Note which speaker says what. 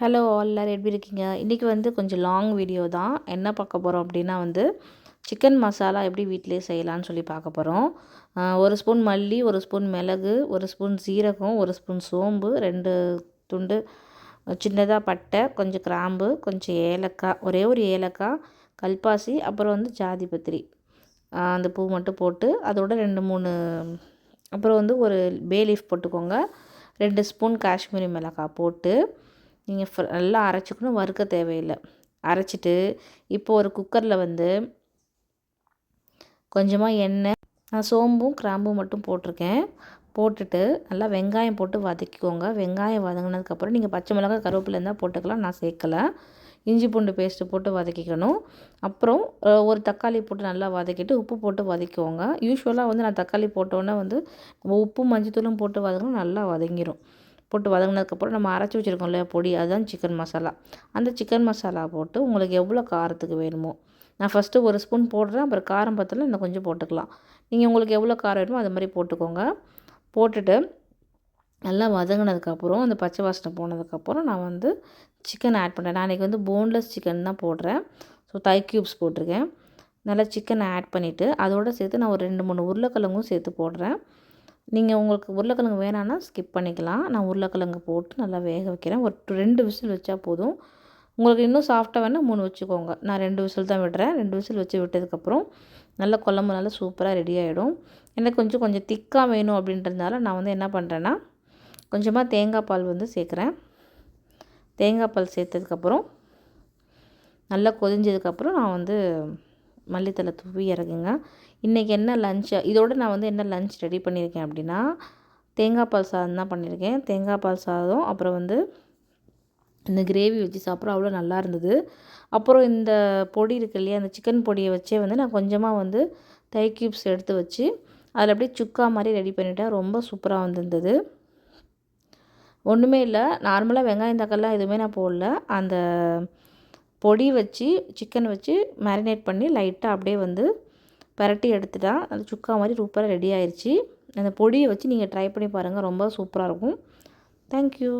Speaker 1: Hello all எல்லாரும் எப்படி இருக்கீங்க? இன்றைக்கி வந்து கொஞ்சம் லாங் வீடியோ தான். என்ன பார்க்க போகிறோம் அப்படின்னா வந்து சிக்கன் மசாலா எப்படி வீட்டிலே செய்யலான்னு சொல்லி பார்க்க போகிறோம். 1 ஸ்பூன் மல்லி, 1 ஸ்பூன் மிளகு, 1 ஸ்பூன் சீரகம், 1 ஸ்பூன் சோம்பு, 2 துண்டு சின்னதாக பட்டை, கொஞ்சம் கிராம்பு, கொஞ்சம் ஏலக்காய், ஒரே ஒரு ஏலக்காய், கல்பாசி, அப்புறம் வந்து ஜாதிபத்திரி, அந்த பூ மட்டும் போட்டு அதோட 2, 3 அப்புறம் வந்து ஒரு பே லீஃப் போட்டுக்கோங்க. 2 ஸ்பூன் காஷ்மீரி மிளகாய் போட்டு நீங்கள் நல்லா அரைச்சிக்கணும், வறுக்க தேவையில்லை. அரைச்சிட்டு இப்போ ஒரு குக்கரில் வந்து கொஞ்சமாக எண்ணெய், நான் சோம்பும் கிராம்பும் மட்டும் போட்டிருக்கேன். போட்டுட்டு நல்லா வெங்காயம் போட்டு வதக்கிக்கோங்க. வெங்காயம் வதங்கினதுக்கப்புறம் நீங்கள் பச்சை மிளகாய் கருவேப்பிலை இருந்தால் போட்டுக்கலாம், நான் சேர்க்கலை. இஞ்சி பூண்டு பேஸ்ட்டு போட்டு வதக்கிக்கணும். அப்புறம் ஒரு தக்காளி போட்டு நல்லா வதக்கிட்டு உப்பு போட்டு வதக்கிக்கோங்க. யூஸ்வலாக வந்து நான் தக்காளி போட்டோன்னே வந்து நம்ம உப்பு மஞ்சத்தூளும் போட்டு வதக்கணும், நல்லா வதங்கிடும். போட்டு வதங்கினதுக்கப்புறம் நம்ம அரைச்சி வச்சுருக்கோம் இல்லையா பொடி, அதுதான் சிக்கன் மசாலா. அந்த சிக்கன் மசாலா போட்டு உங்களுக்கு எவ்வளோ காரத்துக்கு வேணுமோ, நான் ஃபஸ்ட்டு 1 ஸ்பூன் போடுறேன், அப்புறம் காரம் பத்தல இன்னும் கொஞ்சம் போட்டுக்கலாம். நீங்கள் உங்களுக்கு எவ்வளோ காரம் வேணுமோ அது மாதிரி போட்டுக்கோங்க. போட்டுட்டு நல்லா வதங்கினதுக்கப்புறம் அந்த பச்சை வாசனை போனதுக்கப்புறம் நான் வந்து சிக்கன் ஆட் பண்ணுறேன். நான் இன்றைக்கி வந்து போன்லெஸ் சிக்கன் தான் போடுறேன். ஸோ தை க்யூப்ஸ் போட்டிருக்கேன். நல்லா சிக்கனை ஆட் பண்ணிவிட்டு அதோடு சேர்த்து நான் ஒரு 2, 3 உருளைக்கிழங்கும் சேர்த்து போடுறேன். நீங்கள் உங்களுக்கு உருளைக்கிழங்கு வேணான்னா ஸ்கிப் பண்ணிக்கலாம். நான் உருளைக்கிழங்கு போட்டு நல்லா வேக வைக்கிறேன். ஒரு 2 விசில் வச்சா போதும். உங்களுக்கு இன்னும் சாஃப்டாக வேணால் 3 வச்சுக்கோங்க. நான் 2 விசில் தான் விடுறேன். 2 விசில் வச்சு விட்டதுக்கப்புறம் நல்லா குழம்பு நல்லா சூப்பராக ரெடி ஆகிடும். எனக்கு கொஞ்சம் திக்காக வேணும் அப்படின்றதுனால நான் வந்து என்ன பண்ணுறேன்னா கொஞ்சமாக தேங்காய் பால் வந்து சேர்க்குறேன். தேங்காய் பால் சேர்த்ததுக்கப்புறம் நல்லா கொதிஞ்சதுக்கப்புறம் நான் வந்து மல்லித்தலை தூவி இறக்குங்க. இன்றைக்கி என்ன லன்ச், இதோடு நான் வந்து என்ன லன்ச் ரெடி பண்ணியிருக்கேன் அப்படின்னா தேங்காய் பால் சாதம் தான் பண்ணியிருக்கேன். தேங்காய் பால் சாதம், அப்புறம் வந்து இந்த கிரேவி வச்சு சாப்பிட்றோம், அவ்வளோ நல்லா இருந்தது. அப்புறம் இந்த பொடி இருக்கு இல்லையா, அந்த சிக்கன் பொடியை வச்சே வந்து நான் கொஞ்சமாக வந்து தை க்யூப்ஸ் எடுத்து வச்சு அதில் அப்படியே சுக்கா மாதிரி ரெடி பண்ணிவிட்டேன். ரொம்ப சூப்பராக வந்திருந்தது. ஒன்றுமே இல்லை, நார்மலாக வெங்காயம் தக்காளிலாம் எதுவுமே நான் போடல. அந்த பொடி வச்சு சிக்கன் வச்சு மேரினேட் பண்ணி லைட்டாக அப்படியே வந்து பரட்டி எடுத்துட்டா அது சுக்கா மாதிரி சூப்பராக ரெடி ஆயிடுச்சு. அந்த பொடியை வச்சு நீங்கள் ட்ரை பண்ணி பாருங்கள், ரொம்ப சூப்பராக இருக்கும். தேங்க்யூ.